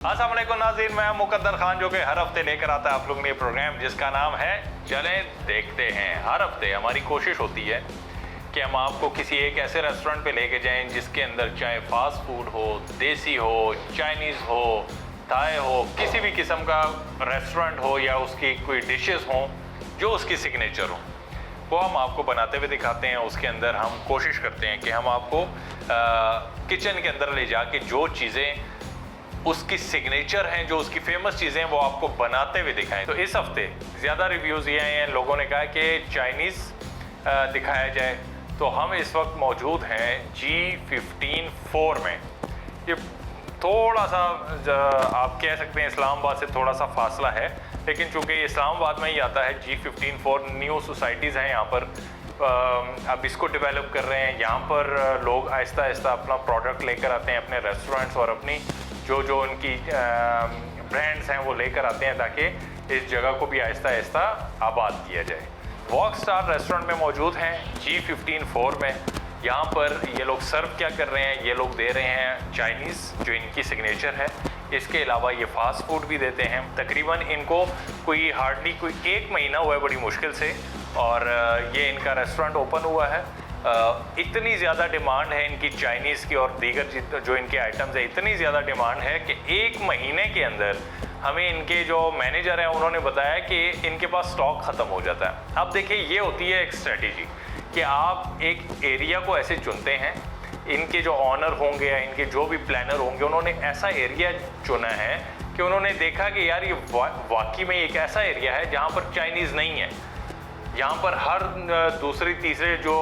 अस्सलाम वालेकुम नाज़रीन, मैं मुकद्दर खान जो कि हर हफ्ते लेकर आता है आप लोगों ने प्रोग्राम जिसका नाम है चलें देखते हैं। हर हफ्ते हमारी कोशिश होती है कि हम आपको किसी एक ऐसे रेस्टोरेंट पे लेके जाएं जिसके अंदर चाहे फास्ट फूड हो, देसी हो, चाइनीज़ हो, थाई हो, किसी भी किस्म का रेस्टोरेंट हो या उसकी कोई डिशेस हों जो उसकी सिग्नेचर हो, वो हम आपको बनाते हुए दिखाते हैं। उसके अंदर हम कोशिश करते हैं कि हम आपको किचन के अंदर ले जाके जो चीज़ें उसकी सिग्नेचर हैं, जो उसकी फेमस चीज़ें हैं, वो आपको बनाते हुए दिखाएं। तो इस हफ्ते ज़्यादा रिव्यूज़ ये आए हैं, लोगों ने कहा कि चाइनीज़ दिखाया जाए। तो हम इस वक्त मौजूद हैं G15-4 में। ये थोड़ा सा आप कह सकते हैं इस्लामाबाद से थोड़ा सा फासला है, लेकिन चूँकि ये इस्लामाबाद में ही आता है। G15-4 न्यू सोसाइटीज़ हैं यहाँ पर, अब इसको डेवलप कर रहे हैं। यहाँ पर लोग आहिस्ता आहिस्ता अपना प्रोडक्ट लेकर आते हैं, अपने रेस्टोरेंट्स और अपनी जो उनकी ब्रांड्स हैं वो लेकर आते हैं ताकि इस जगह को भी आहिस्ता आहिस्ता आबाद किया जाए। वॉक स्टार रेस्टोरेंट में मौजूद हैं G15-4 में। यहाँ पर ये लोग सर्व क्या कर रहे हैं, ये लोग दे रहे हैं चाइनीज़ जो इनकी सिग्नेचर है। इसके अलावा ये फास्ट फूड भी देते हैं। तकरीबन इनको कोई हार्डली कोई 1 महीना हुआ है बड़ी मुश्किल से, और ये इनका रेस्टोरेंट ओपन हुआ है। इतनी ज़्यादा डिमांड है इनकी चाइनीज़ की और दीगर जो इनके आइटम्स है, इतनी ज़्यादा डिमांड है कि 1 महीने के अंदर हमें इनके जो मैनेजर हैं उन्होंने बताया कि इनके पास स्टॉक ख़त्म हो जाता है। अब देखिए, ये होती है एक स्ट्रेटजी कि आप एक एरिया को ऐसे चुनते हैं। इनके जो ऑनर होंगे या इनके जो भी प्लानर होंगे, उन्होंने ऐसा एरिया चुना है कि उन्होंने देखा कि यार ये वाकई में एक ऐसा एरिया है जहाँ पर चाइनीज़ नहीं है। यहाँ पर हर दूसरे तीसरे जो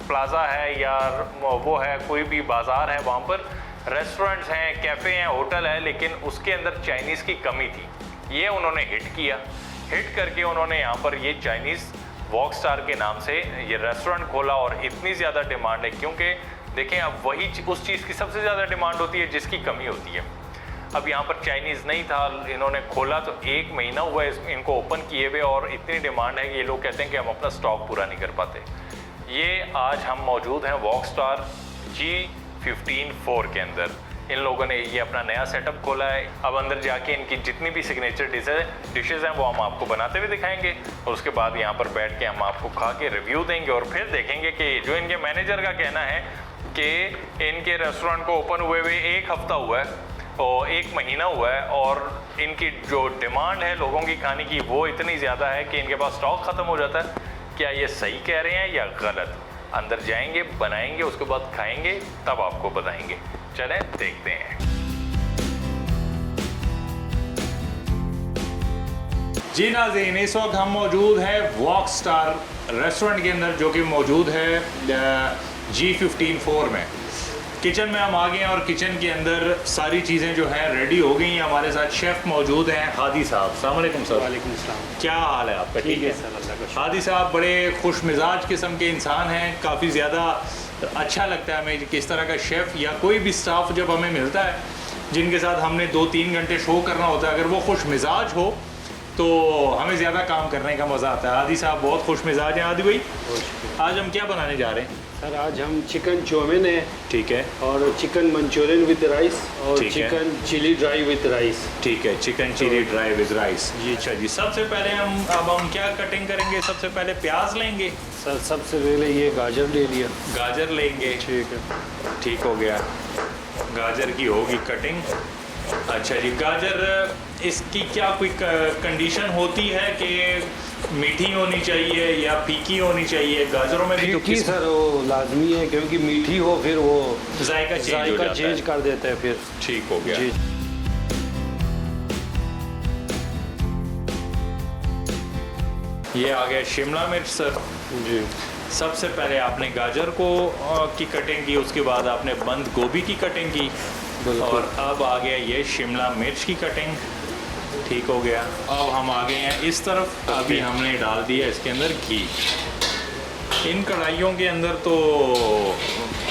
प्लाज़ा है या वो है, कोई भी बाज़ार है, वहाँ पर रेस्टोरेंट्स हैं, कैफ़े हैं, होटल है, लेकिन उसके अंदर चाइनीज़ की कमी थी। ये उन्होंने हिट किया। हिट करके उन्होंने यहाँ पर ये चाइनीज़ वॉक स्टार के नाम से ये रेस्टोरेंट खोला। और इतनी ज़्यादा डिमांड है क्योंकि देखें, अब वही उस चीज़ की सबसे ज़्यादा डिमांड होती है जिसकी कमी होती है। अब यहाँ पर चाइनीज़ नहीं था, इन्होंने खोला तो 1 महीना हुआ है इनको ओपन किए हुए, और इतनी डिमांड है कि ये लोग कहते हैं कि हम अपना स्टॉक पूरा नहीं कर पाते। ये आज हम मौजूद हैं वॉक स्टार G15-4 के अंदर। इन लोगों ने ये अपना नया सेटअप खोला है। अब अंदर जाके इनकी जितनी भी सिग्नेचर डिशेज़ हैं वो हम आपको बनाते हुए दिखाएंगे, और उसके बाद यहाँ पर बैठ के हम आपको खा के रिव्यू देंगे और फिर देखेंगे कि जो इनके मैनेजर का कहना है कि इनके रेस्टोरेंट को ओपन हुए 1 हफ़्ता हुआ है और 1 महीना हुआ है, और इनकी जो डिमांड है लोगों की खाने की वो इतनी ज़्यादा है कि इनके पास स्टॉक ख़त्म हो जाता है। क्या ये सही कह रहे हैं या गलत? अंदर जाएंगे, बनाएंगे, उसके बाद खाएंगे, तब आपको बताएंगे। चलें देखते हैं। जी नाज़रीन, इस वक्त हम मौजूद हैं वॉक स्टार रेस्टोरेंट के अंदर, जो कि मौजूद है G15-4 में। किचन में हम आ गए हैं और किचन के अंदर सारी चीज़ें जो हैं रेडी हो गई हैं। हमारे साथ शेफ़ मौजूद हैं, हादी साहब। अस्सलाम वालेकुम सर। वालेकुम सलाम। क्या हाल है आपका? ठीक है सर, अल्लाह का शुक्र। हादी साहब बड़े खुश मिजाज किस्म के इंसान हैं। काफ़ी ज़्यादा अच्छा लगता है हमें किस तरह का शेफ़ या कोई भी स्टाफ जब हमें मिलता है जिनके साथ हमने 2-3 घंटे शो करना होता है, अगर वो खुश मिजाज हो तो हमें ज़्यादा काम करने का मज़ा आता है। हादी साहब बहुत खुश मिजाज हैं। हादी भाई, आज हम क्या बनाने जा रहे हैं? सर आज हम चिकन चौमिन है, ठीक है, और चिकन मंचूरियन विद राइस, और ठीक है। Chicken chilli dry with rice. ठीक है, chicken chilli dry with rice. जी अच्छा जी। सबसे पहले हम क्या कटिंग करेंगे? सबसे पहले प्याज लेंगे सर सबसे पहले ये गाजर ले लिया। गाजर लेंगे, ठीक है, ठीक हो गया। गाजर की होगी कटिंग। अच्छा जी, गाजर इसकी क्या कोई कंडीशन होती है कि मीठी होनी चाहिए या फीकी होनी चाहिए? गाजरों में भी तो फीकी सर वो लाजमी है, क्योंकि मीठी हो फिर वो जायका चेंज कर देता है फिर। ठीक हो गया जी। ये आ गया शिमला मिर्च सर जी। सबसे पहले आपने गाजर को की कटिंग की, उसके बाद आपने बंद गोभी की कटिंग की, और अब आ गया ये शिमला मिर्च की कटिंग। ठीक हो गया। अब हम आ गए हैं इस तरफ। अभी हमने डाल दिया इसके अंदर घी। इन कढ़ाइयों के अंदर तो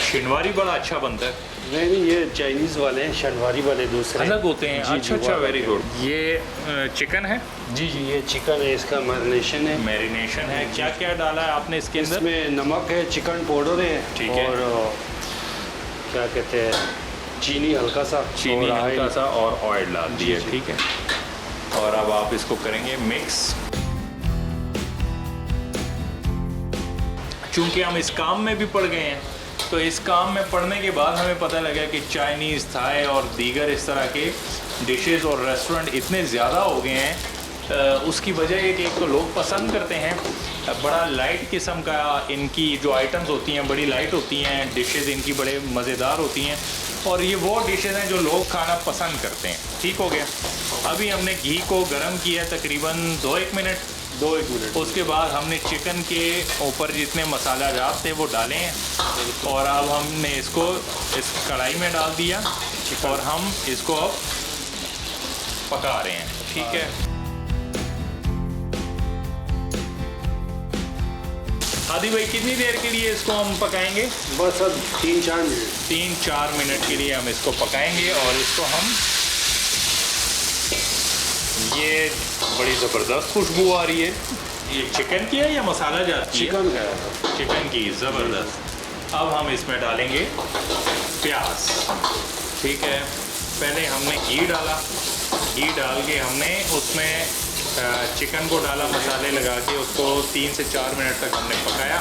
शिनवारी बड़ा अच्छा बनता है। नहीं, ये चाइनीज़ वाले हैं, शनवारी वाले दूसरे अलग होते हैं। अच्छा अच्छा, वेरी गुड। ये चिकन है? जी, ये चिकन है, इसका मैरिनेशन है। मैरिनेशन है। क्या क्या डाला है आपने इसके अंदर? इसमें नमक है, चिकन पाउडर है, ठीक है, और क्या कहते हैं चीनी हल्का सा, चीनी और हल्का ऑयल। सा और ऑयल डाल दिए, जी। ठीक है। और अब आप इसको करेंगे मिक्स। चूंकि हम इस काम में भी पड़ गए हैं, तो इस काम में पढ़ने के बाद हमें पता लगा कि चाइनीज़, थाई और दीगर इस तरह के डिशेस और रेस्टोरेंट इतने ज़्यादा हो गए हैं। उसकी वजह है कि एक तो लोग पसंद करते हैं बड़ा लाइट किस्म का, इनकी जो आइटम्स होती हैं बड़ी लाइट होती हैं, डिशेस इनकी बड़े मज़ेदार होती हैं, और ये वो डिशेस हैं जो लोग खाना पसंद करते हैं। ठीक हो गया। अभी हमने घी को गर्म किया तकरीबन 2-1 मिनट। 2-1 मिनट। उसके बाद हमने चिकन के ऊपर जितने मसाला जात थे वो डाले हैं, और अब हमने इसको इस कढ़ाई में डाल दिया और हम इसको अब पका रहे हैं। ठीक है। आदि भाई कितनी देर के लिए इसको हम पकाएंगे? बस अब 3-4 मिनट। 3-4 मिनट के लिए हम इसको पकाएंगे, और इसको हम, ये बड़ी ज़बरदस्त खुशबू आ रही है। ये चिकन की है या मसाला जात की है? चिकन का है। चिकन की, ज़बरदस्त। अब हम इसमें डालेंगे प्याज। ठीक है। पहले हमने घी डाला, घी डाल के हमने उसमें चिकन को डाला, मसाले लगा के उसको 3 से 4 मिनट तक हमने पकाया।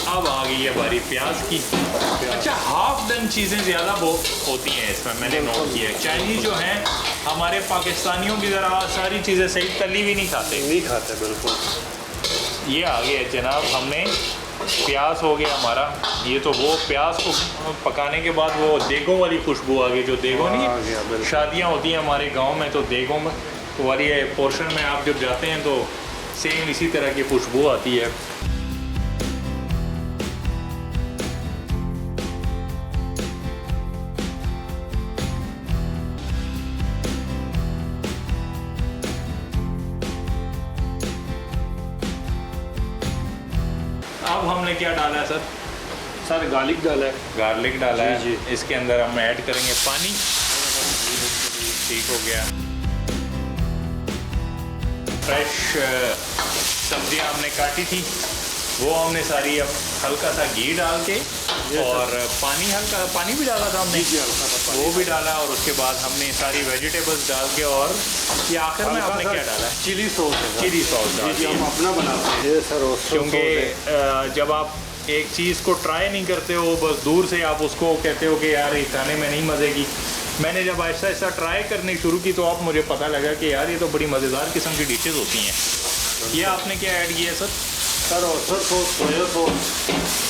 अब आ गई है बारी प्याज की। अच्छा, हाफ डन चीज़ें ज़्यादा होती हैं इसमें, मैंने नोट किया है। चाइनीज़ जो हैं हमारे पाकिस्तानियों की ज़रा सारी चीज़ें सही तली भी नहीं खाते। नहीं खाते बिल्कुल। ये आ गया जनाब, हमने प्याज हो गया हमारा। ये तो वो प्याज को पकाने के बाद वो देगों वाली खुशबू आ गई, जो देगों आ गया, नहीं, बिल्कुल। शादियाँ होती हैं हमारे गांव में, तो देगों में वाली पोर्शन में आप जब जाते हैं तो सेम इसी तरह की खुशबू आती है। अब हमने क्या डाला है सर? सर गार्लिक डाला है। गार्लिक डाला है। जी। इसके अंदर हम ऐड करेंगे पानी। ठीक हो गया। फ्रेश सब्जियां हमने काटी थी, वो हमने सारी अब हल्का सा घी डाल के, और हल्का पानी भी डाला था हमने, जी, हल्का सा पानी। वो भी डाला, और उसके बाद हमने सारी वेजिटेबल्स डाल के, और ये आखिर में आपने क्या डाला है? चिली सॉस है। चिली सॉस डाल जी, दी। हम अपना बनाते हैं। ये सर क्योंकि जब आप एक चीज़ को ट्राई नहीं करते हो, बस दूर से आप उसको कहते हो कि यार ये खाने में नहीं मज़े की। मैंने जब आहिस्ता आहिस्ता ट्राई करनी शुरू की तो अब मुझे पता लगा कि यार ये तो बड़ी मज़ेदार किस्म की डिशेस होती हैं। ये आपने क्या ऐड किया sir? Sir Ausar sauce, soya sauce.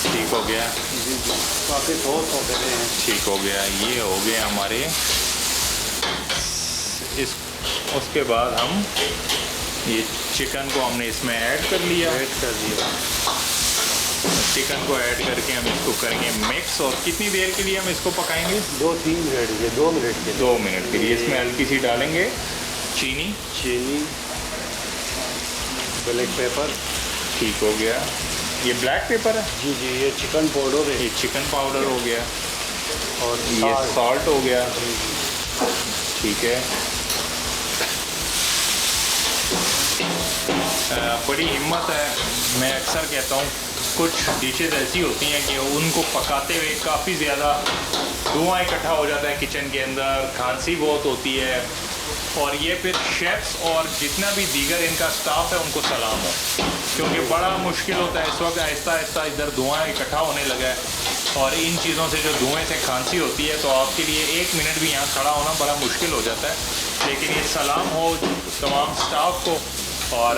ठीक हो गया। जी जी, काफ़ी सॉस होते हैं। ठीक हो गया। ये हो गए हमारे इस। उसके बाद हम ये चिकन को हमने इसमें ऐड कर लिया। ऐड कर दिया। चिकन को ऐड करके हम इसको करेंगे मिक्स, और कितनी देर के लिए हम इसको पकाएंगे? 2-3 मिनट के, 2 मिनट के। 2 मिनट के लिए। इसमें हल्की सी डालेंगे चीनी, ब्लैक पेपर। ठीक हो गया। ये ब्लैक पेपर है? जी जी, ये चिकन पाउडर है। ये चिकन पाउडर हो गया, और ये सॉल्ट हो गया। ठीक है। बड़ी हिम्मत है। मैं अक्सर कहता हूँ कुछ डिशेज ऐसी होती हैं कि उनको पकाते हुए काफ़ी ज़्यादा धुआं इकट्ठा हो जाता है किचन के अंदर, खांसी बहुत होती है, और ये फिर शेफ्स और जितना भी दीगर इनका स्टाफ है उनको सलाम हो, क्योंकि बड़ा मुश्किल होता है। इस वक्त आहिस्ता आहिस्ता इधर धुआं इकट्ठा होने लगा है, और इन चीज़ों से जो धुएं से खांसी होती है, तो आपके लिए 1 मिनट भी यहाँ खड़ा होना बड़ा मुश्किल हो जाता है। लेकिन ये सलाम हो तमाम स्टाफ को और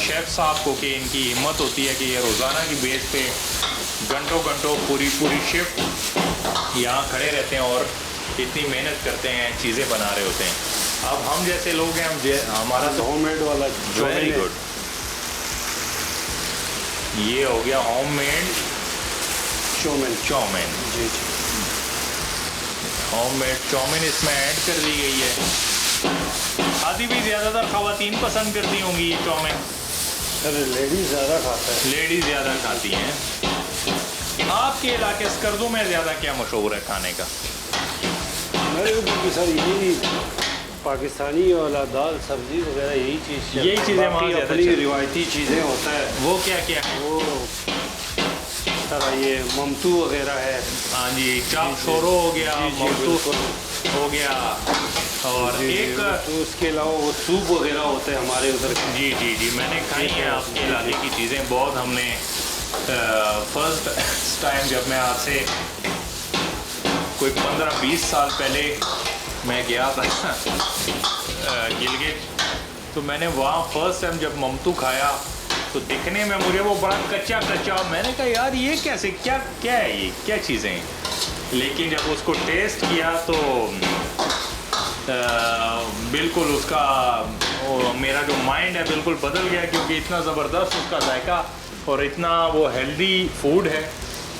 शेफ़ साहब को कि इनकी हिम्मत होती है कि ये रोज़ाना की बेस पे घंटों घंटों पूरी शिफ्ट यहाँ खड़े रहते हैं और इतनी मेहनत करते हैं, चीज़ें बना रहे होते हैं। अब हम जैसे लोग हैं, हमारा तो होममेड वाला जो है। Very good. ये हो गया होममेड चाउमीन। जी जी, होममेड चाउमीन इसमें ऐड कर दी गई है। आदि भी ज़्यादातर ख़वातीन पसंद करती होंगी ये चाउमीन। सर लेडीज ज़्यादा खाता है। लेडीज़ ज़्यादा खाती हैं। आपके इलाके स्कर्दों में ज़्यादा क्या मशहूर है खाने का? मेरे को सर यही पाकिस्तानी और दाल सब्जी वगैरह यही चीज़। यही चीज़ें वहाँ ज़्यादा अपनी चलती हैं। रिवायती चीज़ें होता है। वो क्या क्या है? वो सारा ये ममतू वगैरह है। हाँ जी, चाप शोरो हो गया, जी, जी, ममतू बिल्कुल। हो गया, और जी, एक तो उसके अलावा वो सूप वगैरह होते हैं हमारे उधर के। जी जी जी, मैंने खाई है आपके इलाके की चीज़ें बहुत। हमने फर्स्ट टाइम जब मैं आज से कोई 15-20 साल पहले मैं गया था गिलगित, तो मैंने वहाँ फर्स्ट टाइम जब ममतू खाया तो दिखने में मुझे वो बड़ा कच्चा कच्चा, मैंने कहा यार ये कैसे, क्या क्या है, ये क्या चीज़ें हैं। लेकिन जब उसको टेस्ट किया तो बिल्कुल उसका मेरा जो माइंड है बिल्कुल बदल गया, क्योंकि इतना ज़बरदस्त उसका जायका और इतना वो हेल्दी फूड है।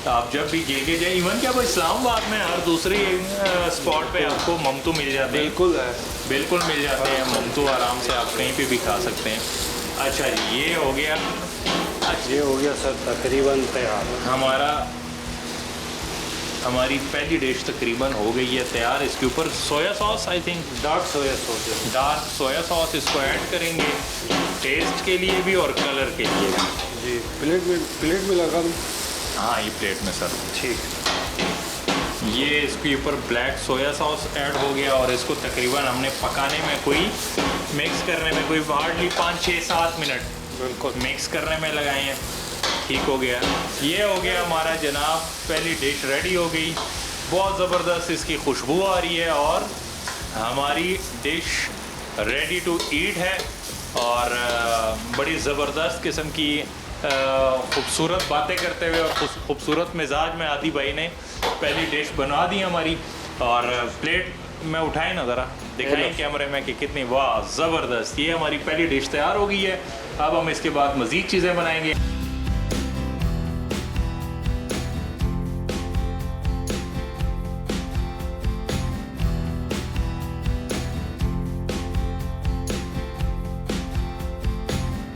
तो आप जब भी गिलगित जाए, इवन क्या वो इस्लामाबाद में हर दूसरी स्पॉट पे आपको ममतू मिल जाते हैं। बिल्कुल है, बिल्कुल मिल जाते हैं ममतू, आराम से आप कहीं पे भी खा सकते हैं। अच्छा जी, ये हो गया। ये हो गया सर तकरीबन तैयार। हमारी पहली डिश तकरीबन हो गई है तैयार। इसके ऊपर soya sauce, I think dark soya sauce है। डार्क सोया सॉस इसको ऐड करेंगे टेस्ट के लिए भी और कलर के लिए भी। जी, प्लेट में लगा दूँ? हाँ, ये प्लेट में सर। ठीक। ये इसके ऊपर ब्लैक सोया सॉस ऐड हो गया और इसको तकरीबन हमने पकाने में कोई मिक्स करने में कोई हार्डली 5-6-7 मिनट बिल्कुल मिक्स करने में लगाए हैं। ठीक हो गया, ये हो गया हमारा जनाब, पहली डिश रेडी हो गई। बहुत ज़बरदस्त इसकी खुशबू आ रही है और हमारी डिश रेडी टू ईट है। और बड़ी ज़बरदस्त किस्म की खूबसूरत बातें करते हुए और खूबसूरत मिजाज में आदि भाई ने पहली डिश बना दी हमारी। और प्लेट में उठाएं ना ज़रा, दिखाएं कैमरे में कि कितनी वाह ज़बरदस्त। ये हमारी पहली डिश तैयार हो गई है। अब हम इसके बाद मज़ीद चीज़ें बनाएंगे।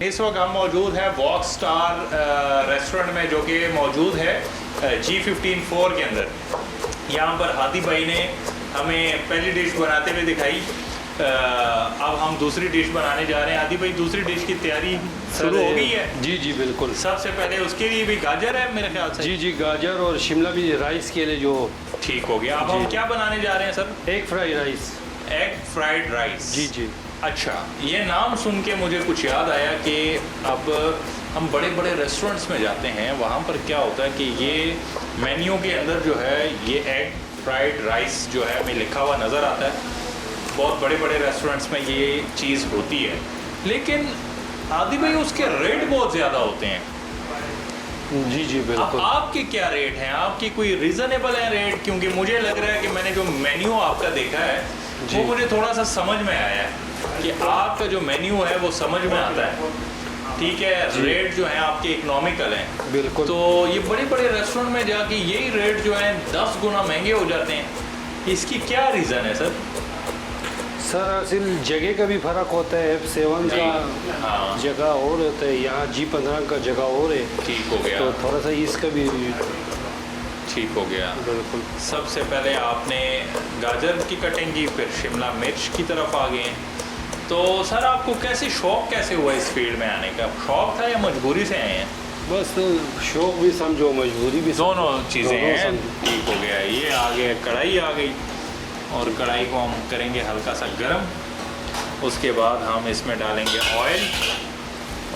इस वक्त हम मौजूद हैं वॉक स्टार रेस्टोरेंट में, जो कि मौजूद है G15 के अंदर। यहाँ पर हादी भाई ने हमें पहली डिश बनाते हुए दिखाई। अब हम दूसरी डिश बनाने जा रहे हैं। हादी भाई, दूसरी डिश की तैयारी शुरू हो गई है? जी जी बिल्कुल। सबसे पहले उसके लिए भी गाजर है मेरे ख्याल से। जी जी, गाजर और शिमला भी राइस के लिए जो। ठीक हो गया। अब हम क्या बनाने जा रहे हैं sir? Egg fried rice. Egg fried rice. जी जी। अच्छा, ये नाम सुन के मुझे कुछ याद आया कि अब हम बड़े बड़े रेस्टोरेंट्स में जाते हैं, वहाँ पर क्या होता है कि ये मेन्यू के अंदर जो है ये एग फ्राइड राइस जो है हमें लिखा हुआ नज़र आता है। बहुत बड़े बड़े रेस्टोरेंट्स में ये चीज़ होती है, लेकिन आदि भाई उसके रेट बहुत ज़्यादा होते हैं। जी जी अब बिल्कुल। आपके क्या रेट हैं? आपकी कोई रीज़नेबल है रेट? क्योंकि मुझे लग रहा है कि मैंने जो मेन्यू आपका देखा है वो मुझे थोड़ा सा समझ में आया है कि आपका जो मेन्यू है वो समझ में आता है। ठीक है, रेट जो है आपके इकोनॉमिकल हैं। बिल्कुल। तो ये बड़े बड़े रेस्टोरेंट में जाके यही रेट जो है 10 गुना महंगे हो जाते हैं। इसकी क्या रीज़न है सर? सर असल जगह का भी फ़र्क होता है। F7 का हाँ। जगह और होता है, यहाँ G15 का जगह और है। ठीक हो गया। तो थोड़ा सा इसका भी। ठीक हो गया। बिल्कुल। सबसे पहले आपने गाजर की कटिंग की, फिर शिमला मिर्च की तरफ आ गए। तो सर आपको शौक़ कैसे हुआ इस फील्ड में आने का? शौक़ था या मजबूरी से आए हैं? बस शौक भी समझो, मजबूरी भी समझो। दोनों चीज़ें दोनों हैं। समझो। ठीक हो गया। ये आ गया, कढ़ाई आ गई और कढ़ाई को हम करेंगे हल्का सा गरम। उसके बाद हम इसमें डालेंगे ऑयल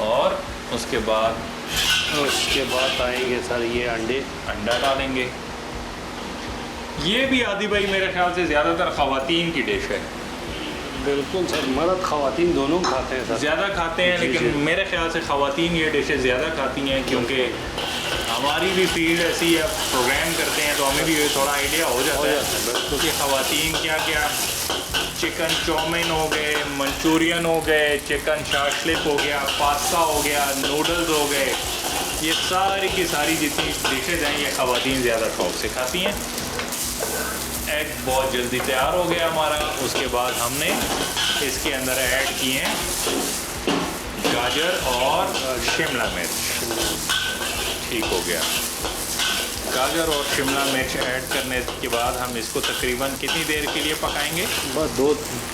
और उसके बाद आएंगे सर ये अंडा डालेंगे। ये भी आदि भाई मेरे ख्याल से ज़्यादातर ख़वातीन की डिश है। बिल्कुल सर, मर्द ख़वातीन दोनों खाते हैं सर। ज़्यादा खाते हैं, जी, लेकिन जी। मेरे ख्याल से ख़वातीन ये डिशेज़ ज़्यादा खाती हैं, क्योंकि हमारी भी फील्ड ऐसी है, प्रोग्राम करते हैं तो हमें भी थोड़ा आइडिया हो जाता है कि ख़वातीन क्या क्या। चिकन चाउमीन हो गए, मंचूरियन हो गए, चिकन शाशलिक हो गया, पास्ता हो गया, नूडल्स हो गए, ये सारी की सारी जितनी डिशेज़ हैं ये ख़वातीन ज़्यादा शौक़ से खाती हैं। एग बहुत जल्दी तैयार हो गया हमारा। उसके बाद हमने इसके अंदर ऐड किए हैं गाजर और शिमला मिर्च। ठीक हो गया। गाजर और शिमला मिर्च ऐड करने के बाद हम इसको तकरीबन कितनी देर के लिए पकाएंगे? बस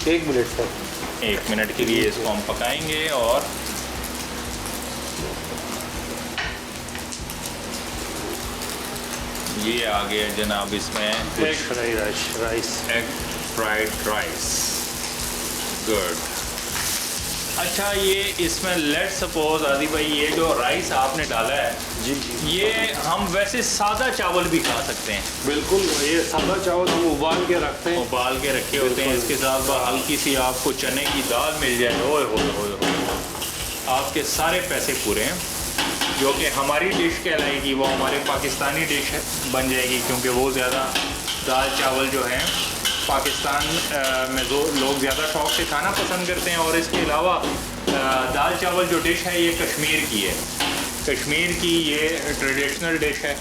1 मिनट तक। 1 मिनट के लिए इसको हम पकाएंगे। और ये आ गया जनाब इसमें egg fried rice. Egg fried rice, good. अच्छा, ये इसमें लेट सपोज आदि भाई ये जो राइस आपने डाला है जी जी, ये हम वैसे सादा चावल भी खा सकते हैं। बिल्कुल। ये सादा चावल हम उबाल के रखते हैं, उबाल के रखे होते हैं, बिल्कुल। इसके साथ हल्की सी आपको चने की दाल मिल जाए, ओए हो, आपके सारे पैसे पूरे हैं। जो कि हमारी डिश कहलाएगी, वो हमारे पाकिस्तानी डिश बन जाएगी, क्योंकि वो ज़्यादा दाल चावल जो है पाकिस्तान में जो लोग ज़्यादा शौक़ से खाना पसंद करते हैं। और इसके अलावा दाल चावल जो डिश है ये कश्मीर की है, कश्मीर की ये ट्रेडिशनल डिश है।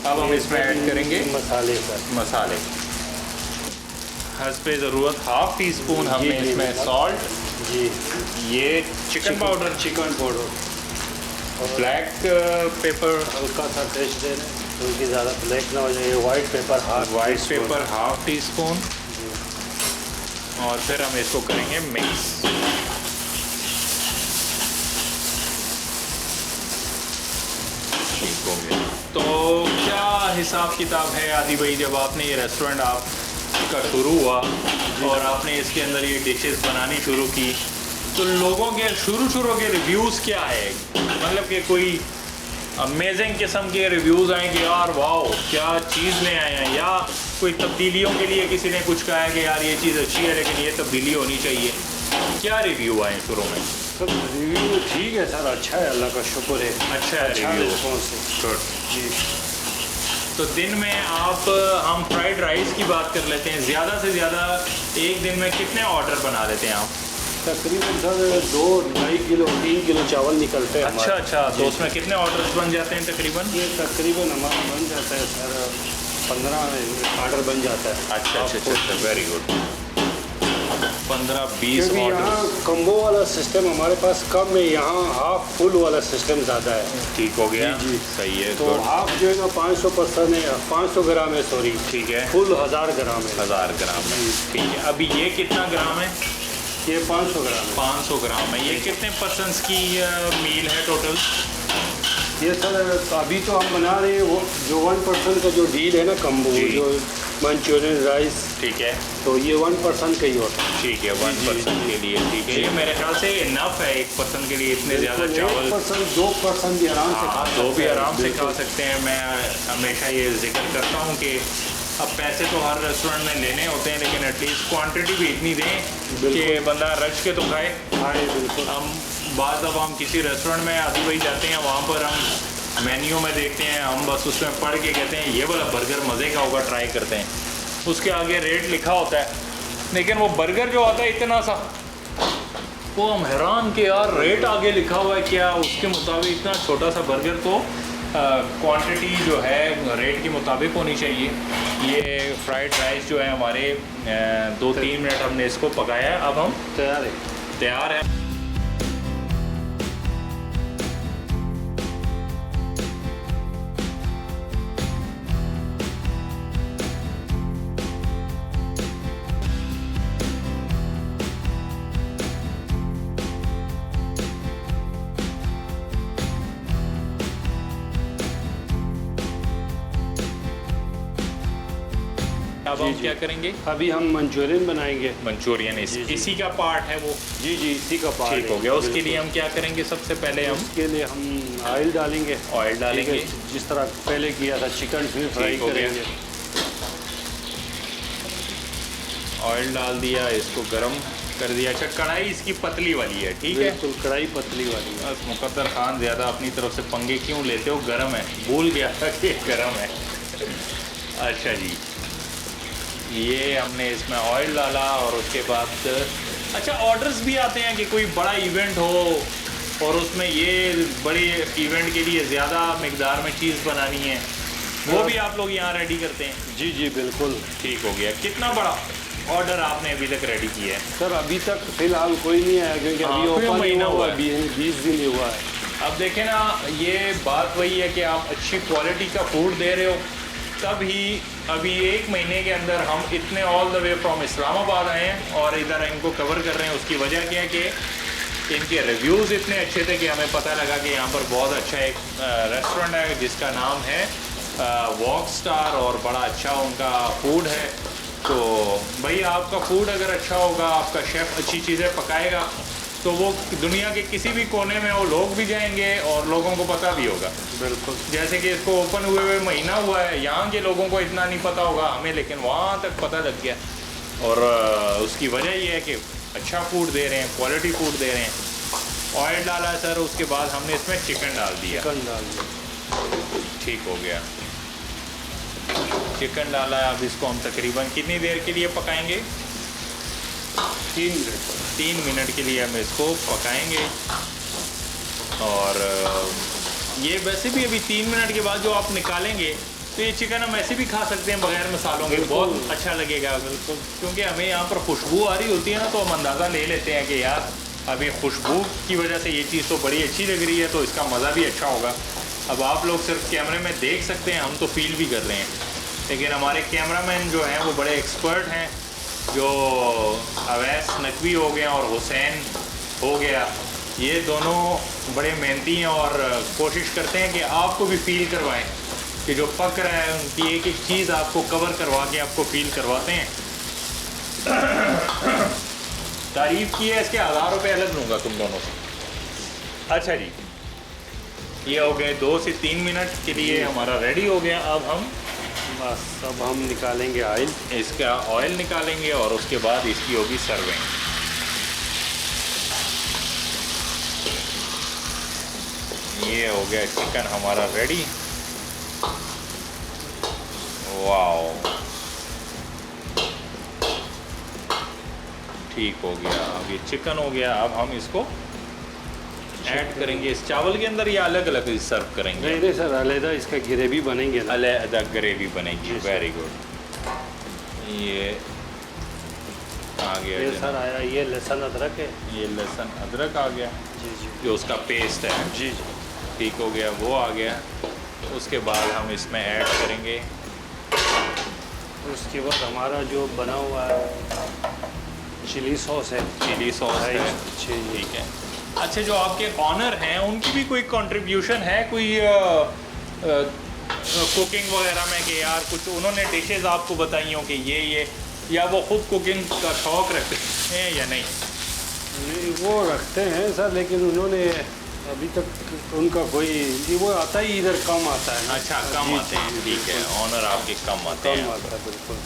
अब हम इसमें ऐड करेंगे मसाले सर। मसाले, हस्बे ज़रूरत हाफ़ टी स्पून हमने जी, इसमें जी। सॉल्ट, ये chicken powder, chicken powder, black pepper, हल्का सा टेस्ट दे रहे हैं क्योंकि ज़्यादा ब्लैक ना हो जाए। White paper half tea spoon, और फिर हम इसको करेंगे मिक्स। ठीक हो गया। तो क्या हिसाब किताब है आदि भाई, जब आपने ये रेस्टोरेंट आपका शुरू हुआ और आपने इसके अंदर ये डिशेस बनानी शुरू की, तो लोगों के शुरू के रिव्यूज़ क्या है? मतलब कि कोई अमेजिंग किस्म के रिव्यूज़ आए कि यार वाओ क्या चीज़ ले आए हैं, या कोई तब्दीलियों के लिए किसी ने कुछ कहा है कि यार ये चीज़ अच्छी है लेकिन ये तब्दीली होनी चाहिए, क्या रिव्यू आए शुरू में? सर रिव्यू ठीक है सर, अच्छा है, अल्लाह का शुक्र है, अच्छा है रिव्यू, रिस्पॉन्स है। गुड। जी, तो दिन में हम फ्राइड राइस की बात कर लेते हैं, ज़्यादा से ज़्यादा एक दिन में कितने ऑर्डर बना लेते हैं आप? तकरीबन सर 2-2.5 किलो 3 किलो चावल निकलते हैं अच्छा हमारे। अच्छा, तो उसमें कितने ऑर्डर्स बन जाते हैं तकरीबन? ये तकरीबन हमारा बन जाता है सर 15 ऑर्डर बन जाता है। अच्छा अच्छा अच्छा, वेरी गुड। 15-20 क्योंकि ऑर्डर, यहाँ कम्बो वाला सिस्टम हमारे पास कम है, यहाँ हाफ फुल वाला सिस्टम ज़्यादा है। ठीक हो गया, जी, जी। सही है, तो गुड। हाफ जो है ना 500% है, 500 ग्राम है, सॉरी, ठीक है, फुल 1000 ग्राम है। 1000 ग्राम है, ठीक है। अभी ये कितना ग्राम है? ये 500 ग्राम है। 500 ग्राम है। ये कितने पर्सन्स की मील है टोटल? ये सर अभी तो हम बना रहे हैं वो जो 1% का जो डील है ना कम्बो, जी। जो मंचूरियन राइस, ठीक है, तो ये 1% का ही होता है। ठीक है, 1% के लिए, ठीक है। ये मेरे ख्याल से इनफ है 1% के लिए, इतने ज़्यादा चावल 1%, 2% भी आराम से खा हाँ, सकते दो भी हैं। आराम से खा बिल्कुल। सकते हैं। मैं हमेशा ये जिक्र करता हूँ कि अब पैसे तो हर रेस्टोरेंट में लेने होते हैं, लेकिन एटलीस्ट क्वांटिटी भी इतनी दें कि बिल्कुल। बंदा रच के तो खाए। हाँ ये बिल्कुल। हम बाद अब हम किसी रेस्टोरेंट में आदि भाई जाते हैं, वहाँ पर हम मेन्यू में देखते हैं, हम बस उसमें पढ़ के कहते हैं ये वाला बर्गर मज़े का होगा, ट्राई करते हैं। उसके आगे रेट लिखा होता है, लेकिन वो बर्गर जो आता है इतना सा, वो हम हैरान कि यार रेट आगे लिखा हुआ है क्या, उसके मुताबिक इतना छोटा सा बर्गर। तो क्वांटिटी जो है रेट के मुताबिक होनी चाहिए। ये फ्राइड राइस जो है हमारे 2-3 मिनट हमने इसको पकाया है, अब हम तैयार है। अब हम जी। क्या करेंगे? अभी हम मंचूरियन बनाएंगे। मंचूरियन जी, जी। इसी का पार्ट है वो। जी जी, इसी का पार्ट ठीक है। हो गया। उसके बिल्कुल। लिए हम क्या करेंगे? सबसे पहले हम उसके लिए हम ऑयल डालेंगे। ऑयल डालेंगे, ठीक है, जिस तरह पहले किया था चिकन, फिर फ्राई ठीक हो गया। करेंगे। ऑयल डाल दिया, इसको गरम कर दिया। अच्छा, कढ़ाई इसकी पतली वाली है, ठीक है। बिल्कुल, कढ़ाई पतली वाली है। बस मुकद्दर खान ज़्यादा अपनी तरफ से पंगे क्यों लेते हो? गरम है, भूल गया था कि गरम है। अच्छा जी, ये हमने इसमें ऑयल डाला और उसके बाद अच्छा ऑर्डर्स भी आते हैं कि कोई बड़ा इवेंट हो और उसमें ये बड़े इवेंट के लिए ज़्यादा मिकदार में चीज़ बनानी है, वो भी आप लोग यहाँ रेडी करते हैं? जी जी बिल्कुल। ठीक हो गया। कितना बड़ा ऑर्डर आपने अभी तक रेडी किया है? सर अभी तक फिलहाल कोई नहीं आया, क्योंकि हाँ, अभी कोई ओपन महीना हुआ हुआ है, 20 दिन ही हुआ है। अब देखें ना, ये बात वही है कि आप अच्छी क्वालिटी का फूड दे रहे हो, तभी अभी 1 महीने के अंदर हम इतने all the way from Islamabad आए हैं और इधर इनको कवर कर रहे हैं। उसकी वजह क्या है कि इनके रिव्यूज़ इतने अच्छे थे कि हमें पता लगा कि यहाँ पर बहुत अच्छा एक रेस्टोरेंट है जिसका नाम है वॉक स्टार और बड़ा अच्छा उनका फूड है। तो भाई आपका फूड अगर अच्छा होगा, आपका शेफ़ अच्छी चीज़ें पकाएगा, तो वो दुनिया के किसी भी कोने में वो लोग भी जाएंगे और लोगों को पता भी होगा। बिल्कुल। जैसे कि इसको ओपन हुए महीना हुआ है, यहाँ के लोगों को इतना नहीं पता होगा हमें, लेकिन वहाँ तक पता लग गया। और उसकी वजह ये है कि अच्छा फूड दे रहे हैं, क्वालिटी फूड दे रहे हैं। ऑयल डाला है सर, उसके बाद हमने इसमें चिकन डाल दिया। चिकन डाल दिया। ठीक हो गया, चिकन डाला है। अब इसको हम तकरीबन कितनी देर के लिए पकाएंगे? 3 मिनट के लिए हम इसको पकाएंगे। और ये वैसे भी अभी 3 मिनट के बाद जो आप निकालेंगे तो ये चिकन हम ऐसे भी खा सकते हैं बगैर मसालों के, बहुत अच्छा लगेगा। बिल्कुल, क्योंकि हमें यहाँ पर खुशबू आ रही होती है ना, तो हम अंदाज़ा ले लेते हैं कि यार अभी खुशबू की वजह से ये चीज़ तो बड़ी अच्छी लग रही है, तो इसका मज़ा भी अच्छा होगा। अब आप लोग सिर्फ कैमरे में देख सकते हैं, हम तो फील भी कर रहे हैं। लेकिन हमारे कैमरामैन जो हैं वो बड़े एक्सपर्ट हैं, जो अवैस नकवी हो गया और हुसैन हो गया, ये दोनों बड़े मेहनती हैं और कोशिश करते हैं कि आपको भी फील करवाएं कि जो पक रहा है उनकी एक एक चीज़ आपको कवर करवा के आपको फील करवाते हैं। तारीफ़ की है, इसके 1000 रुपये अलग लूँगा तुम दोनों से। अच्छा जी, ये हो गए 2 से 3 मिनट के लिए हमारा रेडी हो गया। अब हम बस अब हम निकालेंगे ऑयल, इसका ऑयल निकालेंगे और उसके बाद इसकी होगी सर्विंग। ये हो गया चिकन हमारा रेडी। वाओ, ठीक हो गया। अब ये चिकन हो गया। अब हम इसको ऐड करेंगे इस चावल के अंदर या अलग अलग सर्व करेंगे? नहीं सर, अलहदा इसका ग्रेवी बनेंगे ना। अलहदा ग्रेवी बनेगी। Very good. ये आ गया, ये सर आया, ये लहसुन अदरक है। ये लहसुन अदरक आ गया, जी जी जो उसका पेस्ट है। जी जी। ठीक हो गया, वो आ गया। उसके बाद हम इसमें ऐड करेंगे, उसके बाद हमारा जो बना हुआ है चिली सॉस है। चिली सॉस है। ठीक है। अच्छा, जो आपके ऑनर हैं उनकी भी कोई कंट्रीब्यूशन है, कोई कुकिंग वगैरह में, कि यार कुछ उन्होंने डिशेस आपको बताई हो कि ये या वो खुद कुकिंग का शौक़ रखते हैं या नहीं? नहीं, वो रखते हैं सर, लेकिन उन्होंने अभी तक उनका कोई वो आता ही इधर कम आता है। अच्छा, कम आते हैं। ठीक है, ऑनर आपके कम आते हैं। कम आता है, बिल्कुल।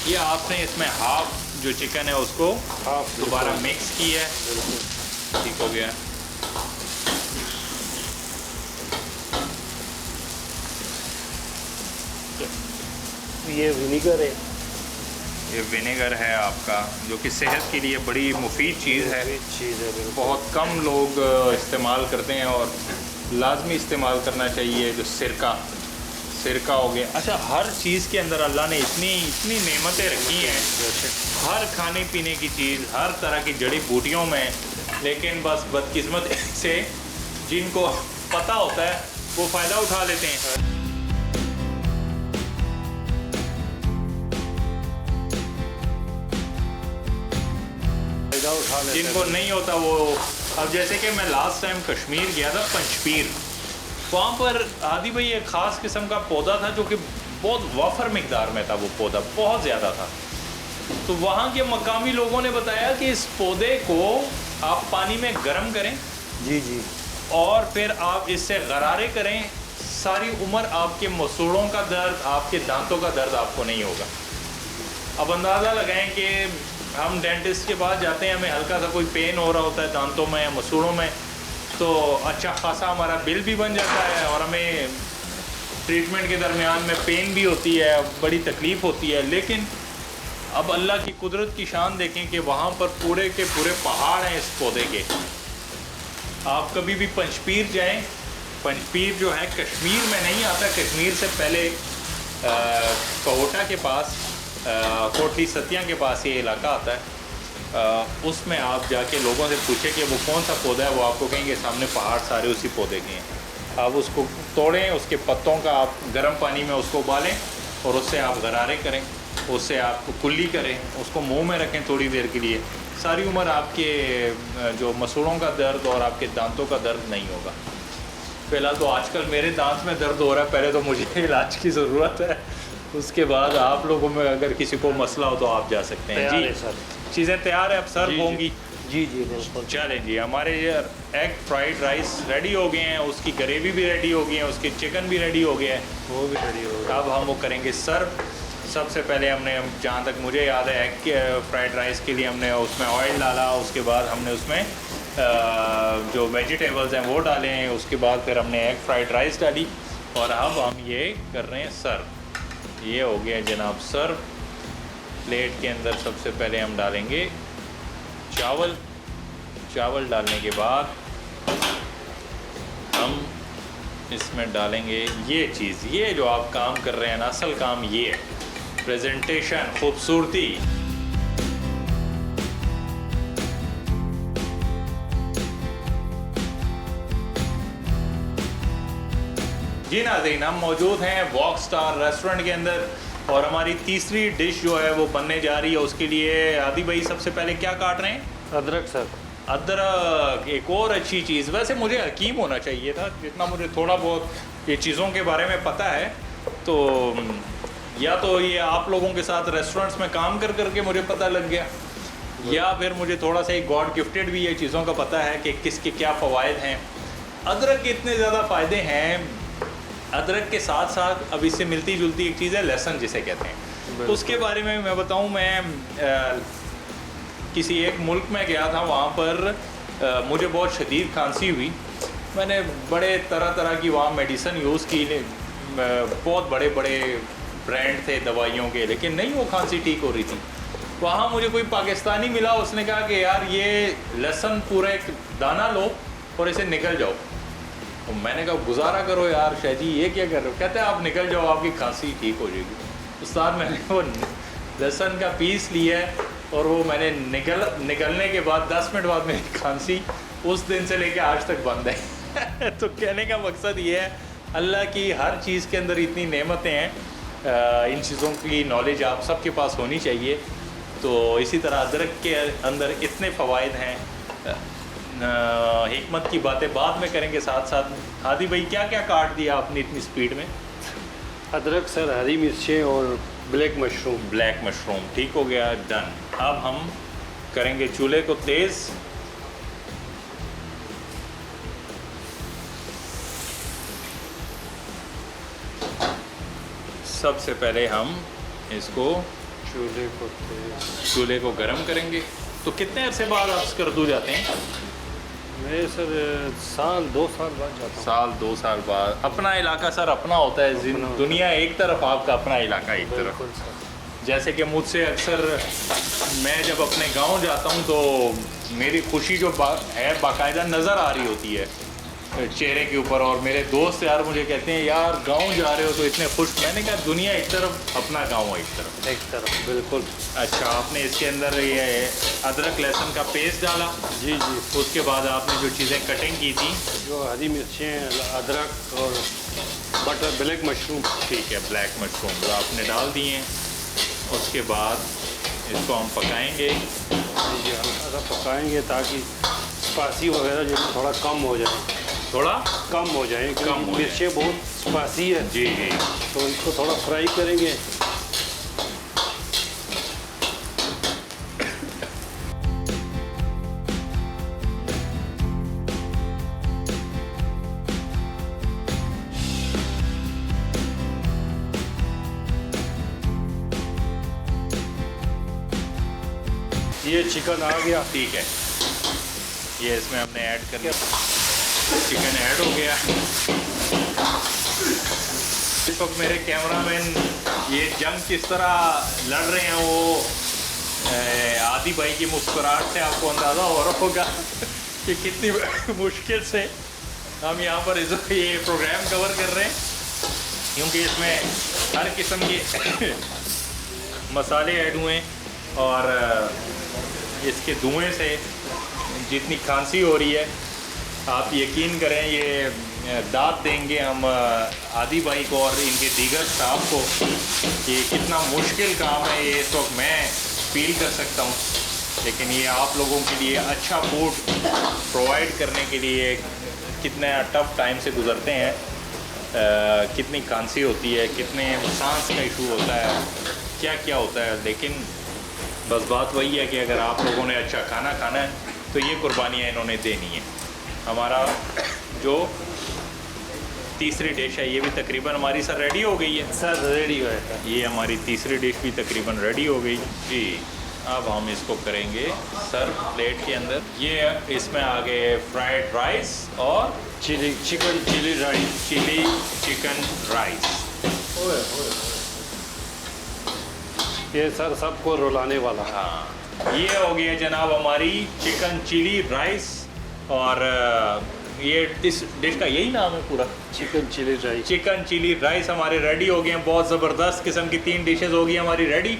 ये आपने इसमें हाफ जो चिकन है उसको हाफ दोबारा मिक्स की है। ठीक हो गया। ये विनीगर है। ये विनेगर है आपका, जो कि सेहत के लिए बड़ी मुफीद चीज़ है। बिल्कुल। बहुत कम लोग इस्तेमाल करते हैं और लाजमी इस्तेमाल करना चाहिए। जो सिरका हो गया। अच्छा, हर चीज़ के अंदर अल्लाह ने इतनी नेमतें रखी हैं, हर खाने पीने की चीज़, हर तरह की जड़ी बूटियों में, लेकिन बस बदकिस्मत से जिनको पता होता है वो फ़ायदा उठा लेते हैं। जिनको नहीं होता वो, अब जैसे कि मैं लास्ट टाइम कश्मीर गया था, पंचपीर, वहाँ पर आदि भाई एक ख़ास किस्म का पौधा था जो कि बहुत वाफर मिकदार में था। वो पौधा बहुत ज़्यादा था। तो वहाँ के मकामी लोगों ने बताया कि इस पौधे को आप पानी में गर्म करें, जी जी, और फिर आप इससे गरारे करें, सारी उम्र आपके मसूड़ों का दर्द, आपके दांतों का दर्द आपको नहीं होगा। अब अंदाज़ा लगाएं कि हम डेंटिस्ट के पास जाते हैं, हमें हल्का सा कोई पेन हो रहा होता है दांतों में या मसूड़ों में, तो अच्छा खासा हमारा बिल भी बन जाता है और हमें ट्रीटमेंट के दरमियान में पेन भी होती है, बड़ी तकलीफ़ होती है। लेकिन अब अल्लाह की कुदरत की शान देखें कि वहाँ पर पूरे के पूरे पहाड़ हैं इस पौधे के। आप कभी भी पंचपीर जाएं, पंचपीर जो है कश्मीर में नहीं आता, कश्मीर से पहले कोटा के पास, कोटली सतिया के पास ये इलाका आता है। उसमें आप जाके लोगों से पूछें कि वो कौन सा पौधा है, वो आपको कहेंगे सामने पहाड़ सारे उसी पौधे के हैं। आप उसको तोड़ें, उसके पत्तों का आप गर्म पानी में उसको उबालें और उससे आप गरारे करें, उससे आप कुल्ली करें, उसको मुंह में रखें थोड़ी देर के लिए। सारी उम्र आपके जो मसूड़ों का दर्द और आपके दांतों का दर्द नहीं होगा। फिलहाल तो आजकल मेरे दांत में दर्द हो रहा है, पहले तो मुझे इलाज की ज़रूरत है, उसके बाद आप लोगों में अगर किसी को मसला हो तो आप जा सकते हैं। जी सर, चीज़ें तैयार है, अब सर्व होंगी। जी जी बिल्कुल। चलें जी, हमारे ये एग फ्राइड राइस रेडी हो गए हैं, उसकी ग्रेवी भी रेडी हो गई है, उसके चिकन भी रेडी हो गया है, वो भी रेडी हो गया। अब हम वो करेंगे सर्व। सबसे पहले हमने, जहाँ तक मुझे याद है, एग के फ्राइड राइस के लिए हमने उसमें ऑयल डाला, उसके बाद हमने उसमें जो वेजिटेबल्स हैं वो डाले हैं, उसके बाद फिर हमने एग फ्राइड राइस डाली और अब हम ये कर रहे हैं सर्व। ये हो गया जनाब सर्व। प्लेट के अंदर सबसे पहले हम डालेंगे चावल। चावल डालने के बाद हम इसमें डालेंगे ये चीज़, ये जो आप काम कर रहे हैं ना, असल काम ये है, प्रेजेंटेशन, खूबसूरती। जी नाज़रीन, हम मौजूद हैं वॉक स्टार रेस्टोरेंट के अंदर और हमारी तीसरी डिश जो है वो बनने जा रही है। उसके लिए आदि भाई सबसे पहले क्या काट रहे हैं? अदरक सर। अदरक एक और अच्छी चीज़, वैसे मुझे हकीम होना चाहिए था, जितना मुझे थोड़ा बहुत ये चीज़ों के बारे में पता है, तो या तो ये आप लोगों के साथ रेस्टोरेंट्स में काम कर करके मुझे पता लग गया, या फिर मुझे थोड़ा सा एक गॉड गिफ्टेड भी ये चीज़ों का पता है कि किसके क्या फ़वाइद हैं। अदरक के इतने ज़्यादा फ़ायदे हैं। अदरक के साथ साथ अब इससे मिलती जुलती एक चीज़ है लहसुन, जिसे कहते हैं। तो उसके बारे में मैं बताऊं, मैं किसी एक मुल्क में गया था, वहाँ पर मुझे बहुत शदीद खांसी हुई। मैंने बड़े तरह तरह की वहाँ मेडिसिन यूज़ की, बहुत बड़े बड़े ब्रांड थे दवाइयों के, लेकिन नहीं वो खांसी ठीक हो रही थी। वहाँ मुझे कोई पाकिस्तानी मिला, उसने कहा कि यार ये लहसुन पूरा एक दाना लो और इसे निकल जाओ। तो मैंने कहा गुजारा करो यार शाह जी, ये क्या कर रहे हो? कहते हैं आप निकल जाओ, आपकी खांसी ठीक हो जाएगी। उस्ताद मैंने वो लहसुन का पीस लिया है और वो मैंने निकलने के बाद 10 मिनट बाद मेरी खांसी उस दिन से लेकर आज तक बंद है। तो कहने का मकसद ये है, अल्लाह की हर चीज़ के अंदर इतनी नेमतें हैं, इन चीज़ों की नॉलेज आप सबके पास होनी चाहिए। तो इसी तरह अदरक के अंदर इतने फ़वाइद हैं। हिकमत की बातें बाद में करेंगे साथ साथ। हादी भाई क्या क्या काट दिया आपने इतनी स्पीड में? अदरक सर, हरी मिर्चें और ब्लैक मशरूम। ब्लैक मशरूम ठीक हो गया, डन। अब हम करेंगे चूल्हे को तेज़। सबसे पहले हम इसको चूल्हे को गर्म करेंगे। तो कितने अरसे बाद आप स्कर्दू जाते हैं? मैं सर साल 2 साल बाद जाता हूँ। साल 2 साल बाद। अपना इलाका सर अपना होता है, दुनिया एक तरफ, आपका अपना इलाका एक तरफ। बिल्कुल सर। जैसे कि मुझसे अक्सर मैं जब अपने गांव जाता हूं तो मेरी खुशी जो है बाकायदा नज़र आ रही होती है चेहरे के ऊपर, और मेरे दोस्त यार मुझे कहते हैं यार गांव जा रहे हो तो इतने खुश। मैंने कहा दुनिया एक तरफ, अपना गांव एक तरफ। बिल्कुल। अच्छा, आपने इसके अंदर ये अदरक लहसुन का पेस्ट डाला? जी जी। उसके बाद आपने जो चीज़ें कटिंग की थी, जो हरी मिर्चें, अदरक और बटर, ब्लैक मशरूम। ठीक है, ब्लैक मशरूम जो आपने डाल दिए हैं। उसके बाद इसको हम पकाएंगे। जी, हल्का सा पकाएंगे ताकि स्पाइसी वगैरह जो थोड़ा कम हो जाए। थोड़ा कम हो जाए, कम हो मिर्चें बहुत स्पाइसी है। जी जी। तो इसको थोड़ा फ्राई करेंगे। ये चिकन आ गया। ठीक है, ये इसमें हमने ऐड कर दिया। चिकन ऐड हो गया। इस वक्त मेरे कैमरामैन ये जंग किस तरह लड़ रहे हैं, वो आदि भाई की मुस्कुराहट से आपको अंदाज़ा हो रहा होगा कि कितनी मुश्किल से हम यहाँ पर ये प्रोग्राम कवर कर रहे हैं, क्योंकि इसमें हर किस्म के मसाले ऐड हुए हैं और इसके धुएं से जितनी खांसी हो रही है, आप यकीन करें ये दाद देंगे हम आदि भाई को और इनके दीगर स्टाफ को कि कितना मुश्किल काम है ये। इस वक्त मैं फील कर सकता हूँ, लेकिन ये आप लोगों के लिए अच्छा फूड प्रोवाइड करने के लिए कितने टफ टाइम से गुजरते हैं, कितनी खांसी होती है, कितने सांस का इशू होता है, क्या क्या होता है। लेकिन बस बात वही है कि अगर आप लोगों ने अच्छा खाना खाना है तो ये कुर्बानियाँ इन्होंने देनी है। हमारा जो तीसरी डिश है ये भी तकरीबन हमारी सर रेडी हो गई है। सर रेडी है। ये हमारी तीसरी डिश भी तकरीबन रेडी हो गई जी। अब हम इसको करेंगे सर्व प्लेट के अंदर। ये इसमें आ गए फ्राइड राइस और chicken chilli rice. Chilli chicken rice. ये सर सबको रुलाने वाला। हाँ, ये हो गया जनाब हमारी चिकन चिली राइस। और ये इस डिश का यही नाम है पूरा, chicken chilli rice. Chicken chilli rice हमारे रेडी हो गए हैं। बहुत ज़बरदस्त किस्म की 3 डिशेस हो गई हमारी रेडी।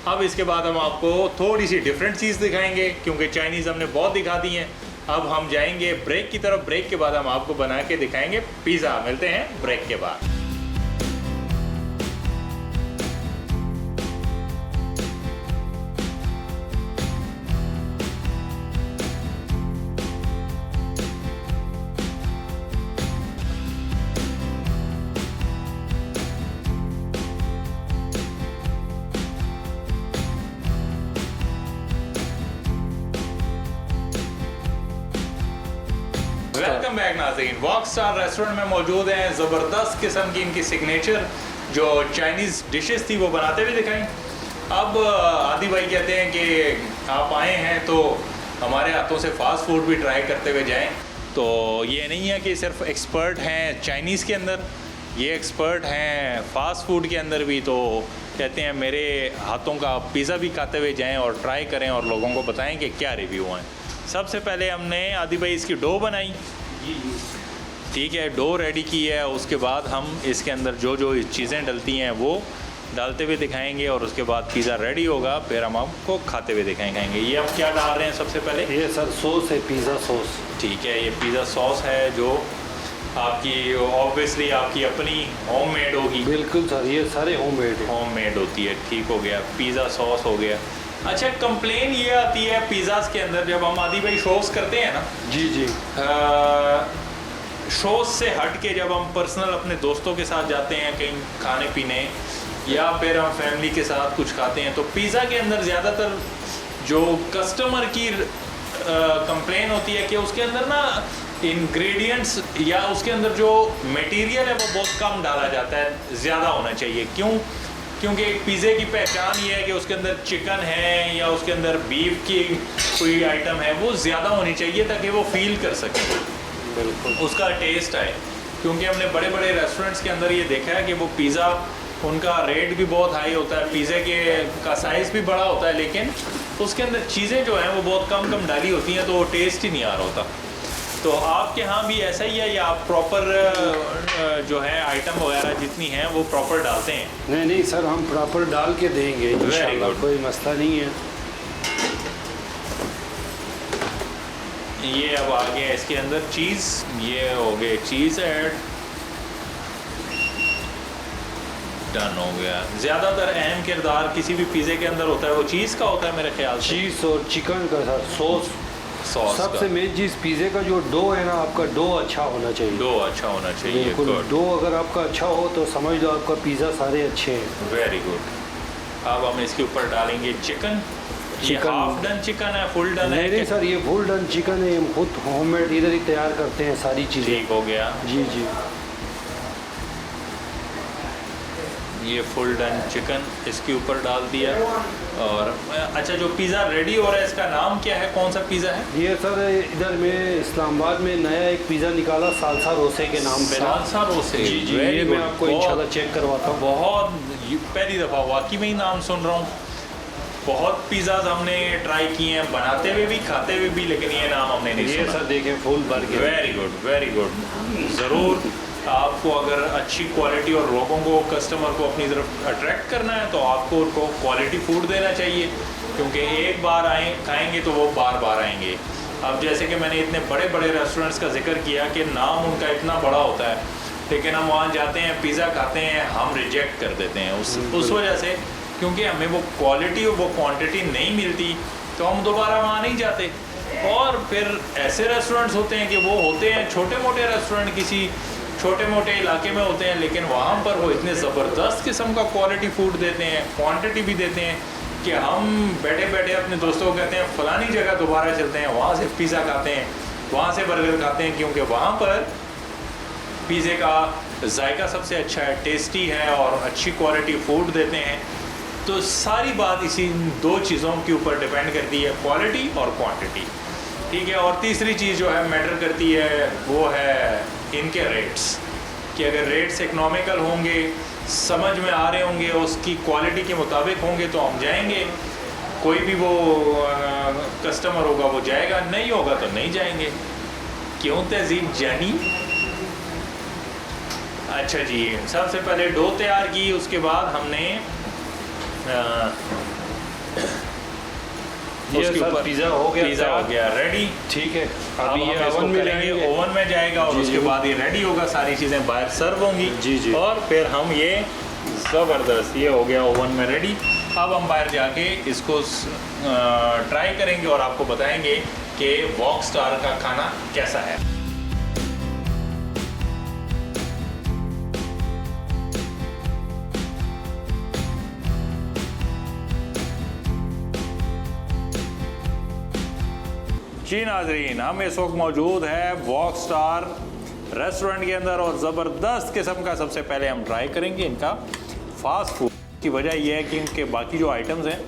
अब इसके बाद हम आपको थोड़ी सी डिफरेंट चीज़ दिखाएंगे क्योंकि चाइनीज़ हमने बहुत दिखा दी हैं। अब हम जाएंगे ब्रेक की तरफ। ब्रेक के बाद हम आपको बना के दिखाएंगे पिज़्ज़ा। मिलते हैं ब्रेक के बाद। वेलकम बैक नाज़रीन। वॉकस्टार रेस्टोरेंट में मौजूद हैं। ज़बरदस्त किस्म की इनकी सिग्नेचर जो चाइनीज़ डिशेस थी वो बनाते हुए दिखाई। अब आदि भाई कहते हैं कि आप आए हैं तो हमारे हाथों से फ़ास्ट फूड भी ट्राई करते हुए जाएं। तो ये नहीं है कि सिर्फ एक्सपर्ट हैं चाइनीज़ के अंदर, ये एक्सपर्ट हैं फ़ास्ट फूड के अंदर भी। तो कहते हैं मेरे हाथों का पिज़्ज़ा भी खाते हुए जाएँ और ट्राई करें और लोगों को बताएँ कि क्या रिव्यू हैं। सबसे पहले हमने आदि भाई इसकी डो बनाई। ठीक है, डो रेडी की है। उसके बाद हम इसके अंदर जो जो चीज़ें डलती हैं वो डालते हुए दिखाएंगे और उसके बाद पिज़्ज़ा रेडी होगा, फिर हम आपको खाते हुए दिखाएंगे। ये आप क्या डाल रहे हैं सबसे पहले? ये सर सॉस है, पिज़्ज़ा सॉस। ठीक है, ये पिज़्ज़ा सॉस है जो आपकी ऑब्वियसली आपकी अपनी होममेड होगी। बिल्कुल सर, ये सारे होममेड होती है। ठीक हो गया, पिज़्ज़ा सॉस हो गया। अच्छा, कंप्लेन ये आती है पिज़्ज़ास के अंदर जब हम आदि भाई शोज़ करते हैं ना जी शोज़ से हट के जब हम पर्सनल अपने दोस्तों के साथ जाते हैं कहीं खाने पीने या फिर हम फैमिली के साथ कुछ खाते हैं तो पिज़्ज़ा के अंदर ज़्यादातर जो कस्टमर की कंप्लेन होती है कि उसके अंदर ना इंग्रेडिएंट्स या उसके अंदर जो मटेरियल है वो बहुत कम डाला जाता है, ज़्यादा होना चाहिए। क्योंकि एक पिज़्ज़े की पहचान ये है कि उसके अंदर चिकन है या उसके अंदर बीफ की कोई आइटम है वो ज़्यादा होनी चाहिए ताकि वो फील कर सकें, बिल्कुल उसका टेस्ट आए। क्योंकि हमने बड़े बड़े रेस्टोरेंट्स के अंदर ये देखा है कि वो पिज़्ज़ा उनका रेट भी बहुत हाई होता है, पिज़्ज़े का साइज़ भी बड़ा होता है, लेकिन उसके अंदर चीज़ें जो हैं वो बहुत कम डाली होती हैं तो वो टेस्ट ही नहीं आ रहा होता। तो आपके यहाँ भी ऐसा ही है या आप प्रॉपर जो है आइटम वगैरह जितनी हैं वो प्रॉपर डालते हैं? नहीं सर, हम प्रॉपर डाल के देंगे इंशाल्लाह, कोई मसला नहीं है। ये अब आ गया इसके अंदर चीज़, ये हो गए चीज़ ऐड, डन हो गया। ज़्यादातर अहम किरदार किसी भी पिज़्ज़े के अंदर होता है वो चीज़ का होता है मेरे ख्याल से। चीज़ और चिकन का सर सॉस सबसे मेन चीज़। पिज़्ज़े का जो डो है ना, आपका डो अच्छा होना चाहिए। डो अच्छा होना चाहिए, बिल्कुल। डो अगर आपका अच्छा हो तो समझ लो आपका पिज़्ज़ा सारे अच्छे हैं। Very good. अब हम इसके ऊपर डालेंगे chicken. Chicken half done chicken है, फुल डन है? नहीं सर, ये फुल डन चिकन है, हम खुद होममेड इधर ही तैयार करते हैं सारी चीज़ें। ठीक हो गया जी। ये फुल डन चिकन इसके ऊपर डाल दिया। और अच्छा, जो पिज़्ज़ा रेडी हो रहा है इसका नाम क्या है, कौन सा पिज़्ज़ा है ये? सर इधर में इस्लामाबाद में नया एक पिज़्ज़ा निकाला सालसा रोसे के नाम पे। सालसा रोसे? जी, ये मैं आपको इंशाल्लाह चेक करवाता हूँ। बहुत पहली दफ़ा वाकई में ही नाम सुन रहा हूँ। बहुत पिज़्ज़ाज हमने ट्राई किए हैं, बनाते हुए भी खाते हुए भी, लेकिन ये नाम हमने नहीं सुना। ये सर देखें full burger. Very good, very good. ज़रूर आपको अगर अच्छी क्वालिटी और लोगों को, कस्टमर को अपनी तरफ अट्रैक्ट करना है तो आपको उनको क्वालिटी फूड देना चाहिए, क्योंकि एक बार आए खाएंगे तो वो बार बार आएंगे। अब जैसे कि मैंने इतने बड़े बड़े रेस्टोरेंट्स का जिक्र किया कि नाम उनका इतना बड़ा होता है, लेकिन हम वहाँ जाते हैं, पिज़्ज़ा खाते हैं, हम रिजेक्ट कर देते हैं उस वजह से, क्योंकि हमें वो क्वालिटी और वो क्वांटिटी नहीं मिलती तो हम दोबारा वहाँ नहीं जाते। और फिर ऐसे रेस्टोरेंट्स होते हैं कि वो होते हैं छोटे मोटे रेस्टोरेंट, किसी छोटे मोटे इलाके में होते हैं, लेकिन वहाँ पर वो इतने ज़बरदस्त किस्म का क्वालिटी फूड देते हैं, क्वांटिटी भी देते हैं कि हम बैठे बैठे अपने दोस्तों को कहते हैं फ़लानी जगह दोबारा चलते हैं, वहाँ से पिज़्ज़ा खाते हैं, वहाँ से बर्गर खाते हैं, क्योंकि वहाँ पर पिज़्ज़े का जायका सबसे अच्छा है, टेस्टी है और अच्छी क्वालिटी फूड देते हैं। तो सारी बात इसी दो चीज़ों के ऊपर डिपेंड करती है, क्वालिटी और क्वांटिटी, ठीक है। और तीसरी चीज़ जो है मैटर करती है वो है इनके रेट्स, कि अगर रेट्स इकनॉमिकल होंगे, समझ में आ रहे होंगे, उसकी क्वालिटी के मुताबिक होंगे तो हम जाएंगे। कोई भी वो कस्टमर होगा वो जाएगा, नहीं होगा तो नहीं जाएंगे। क्यों तहजीब जानी? अच्छा जी, सबसे पहले डो तैयार की, उसके बाद हमने उसके ऊपर पिज़्ज़ा हो गया रेडी, ठीक है। अभी ये ओवन में जाएंगे, ओवन में जाएगा और उसके बाद ये रेडी होगा, सारी चीज़ें बाहर सर्व होंगी जी। और फिर हम ये ज़बरदस्त ये हो गया ओवन में रेडी। अब हम बाहर जाके इसको ट्राई करेंगे और आपको बताएंगे कि वॉक स्टार का खाना कैसा है। जी नाजरीन, हम इस वक्त मौजूद है वॉक स्टार रेस्टोरेंट के अंदर और ज़बरदस्त किस्म का सबसे पहले हम ट्राई करेंगे इनका फास्ट फूड। की वजह यह है कि इनके बाकी जो आइटम्स हैं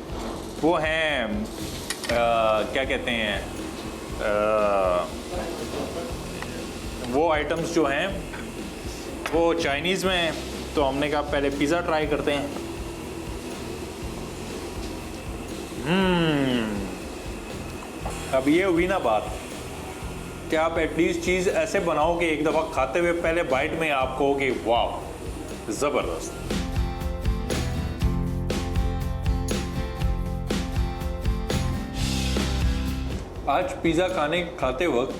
वो हैं क्या कहते हैं, वो आइटम्स जो हैं वो चाइनीज़ में हैं। तो हमने कहा पहले पिज़्ज़ा ट्राई करते हैं। अब ये हुई ना बात कि आप एटलीस्ट चीज़ ऐसे बनाओ कि एक दफ़ा खाते हुए पहले बाइट में आप कहो कि वाह ज़बरदस्त। आज पिज़्ज़ा खाते वक्त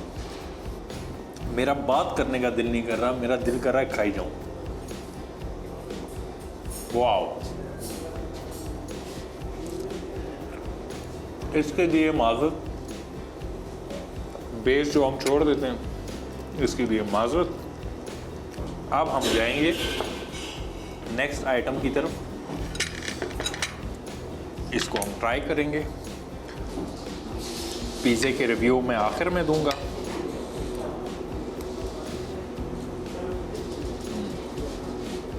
मेरा बात करने का दिल नहीं कर रहा, मेरा दिल कर रहा है खाई जाऊं। वाह, इसके लिए माज़रत, बेस जो हम छोड़ देते हैं इसके लिए माज़रत। अब हम जाएंगे नेक्स्ट आइटम की तरफ, इसको हम ट्राई करेंगे। पिज़्ज़े के रिव्यू मैं आखिर में दूंगा।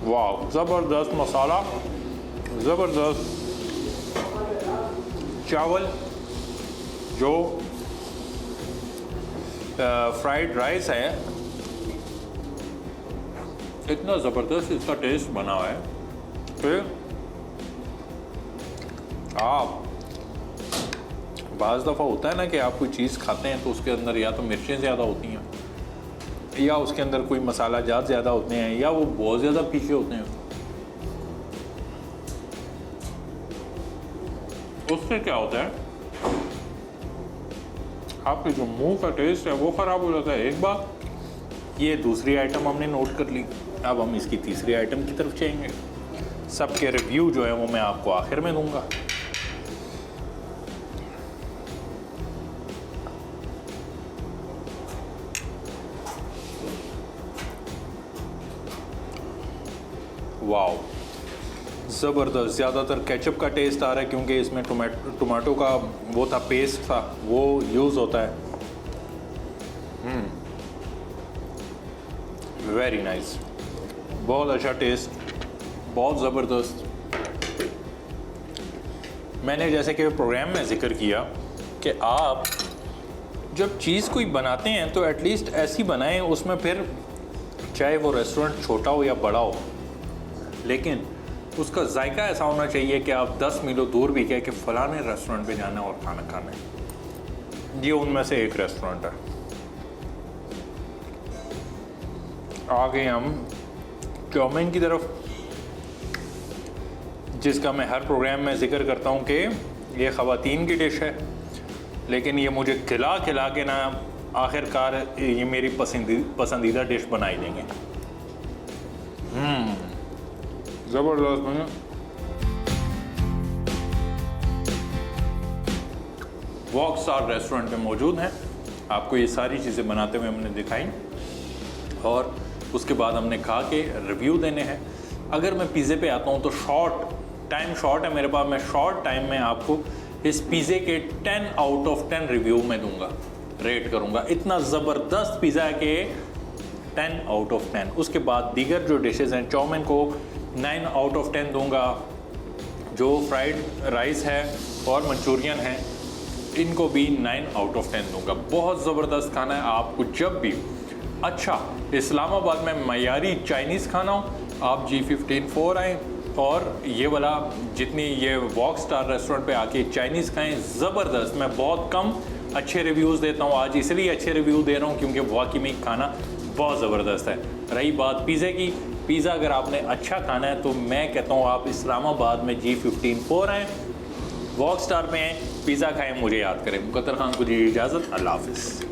वाह, ज़बरदस्त मसाला, ज़बरदस्त चावल, जो फ्राइड राइस है, इतना ज़बरदस्त इसका टेस्ट बना हुआ है। फिर आप बाज़ दफ़ा होता है ना कि आप कोई चीज़ खाते हैं तो उसके अंदर या तो मिर्चें ज़्यादा होती हैं या उसके अंदर कोई मसाला जात ज़्यादा होते हैं या वो बहुत ज़्यादा फीके होते हैं। उससे क्या होता है, आपके जो मुंह का टेस्ट है वो ख़राब हो जाता है। एक बात ये दूसरी आइटम हमने नोट कर ली, अब हम इसकी तीसरी आइटम की तरफ जाएंगे। सबके रिव्यू जो है वो मैं आपको आखिर में दूंगा। वाओ, ज़बरदस्त। ज़्यादातर केचप का टेस्ट आ रहा है क्योंकि इसमें टोमेटो का वो था, पेस्ट था, वो यूज़ होता है। वेरी नाइस, बहुत अच्छा टेस्ट, बहुत ज़बरदस्त। मैंने जैसे कि प्रोग्राम में ज़िक्र किया कि आप जब चीज़ कोई बनाते हैं तो एटलीस्ट ऐसी बनाएं, उसमें फिर चाहे वो रेस्टोरेंट छोटा हो या बड़ा हो, लेकिन उसका जायका ऐसा होना चाहिए कि आप 10 मीलों दूर भी कहें कि फ़लाने रेस्टोरेंट पे जाना है और खाना खाना है। ये उनमें से एक रेस्टोरेंट है। आगे हम चाउमीन की तरफ, जिसका मैं हर प्रोग्राम में ज़िक्र करता हूँ कि ये ख़वातीन की डिश है, लेकिन ये मुझे खिला खिला के ना आखिरकार ये मेरी पसंदीदा डिश बनाई देंगे। ज़बरदस्त। वॉक स्टार रेस्टोरेंट में मौजूद हैं। आपको ये सारी चीज़ें बनाते हुए हमने दिखाई और उसके बाद हमने खा के रिव्यू देने हैं। अगर मैं पिज़्ज़े पे आता हूँ तो शॉर्ट है मेरे पास, मैं शॉर्ट टाइम में आपको इस पिज़्ज़े के 10 आउट ऑफ 10 रिव्यू में दूंगा, रेट करूँगा। इतना ज़बरदस्त पिज़्ज़ा है कि 10 आउट ऑफ 10। उसके बाद दीगर जो डिशेज़ हैं, चाउमीन को 9 आउट ऑफ 10 दूंगा, जो फ्राइड राइस है और मंचूरियन है इनको भी 9 आउट ऑफ 10 दूंगा। बहुत ज़बरदस्त खाना है। आपको जब भी अच्छा इस्लामाबाद में मयारी चाइनीज़ खाना हो, आप G15 आएँ और ये वाला जितनी ये वॉक स्टार रेस्टोरेंट पे आके चाइनीज़ खाएं। ज़बरदस्त। मैं बहुत कम अच्छे रिव्यूज़ देता हूँ, आज इसलिए अच्छे रिव्यू दे रहा हूँ क्योंकि वाकई में खाना बहुत ज़बरदस्त है। रही बात पिज़्ज़े की, पिज़्ज़ा अगर आपने अच्छा खाना है तो मैं कहता हूँ आप इस्लामाबाद में G15 आएँ, वॉक स्टार में पिज़्ज़ा खाएँ, मुझे याद करें। मुकद्दर खान को दी इजाज़त। अल्लाह हाफ़िज़।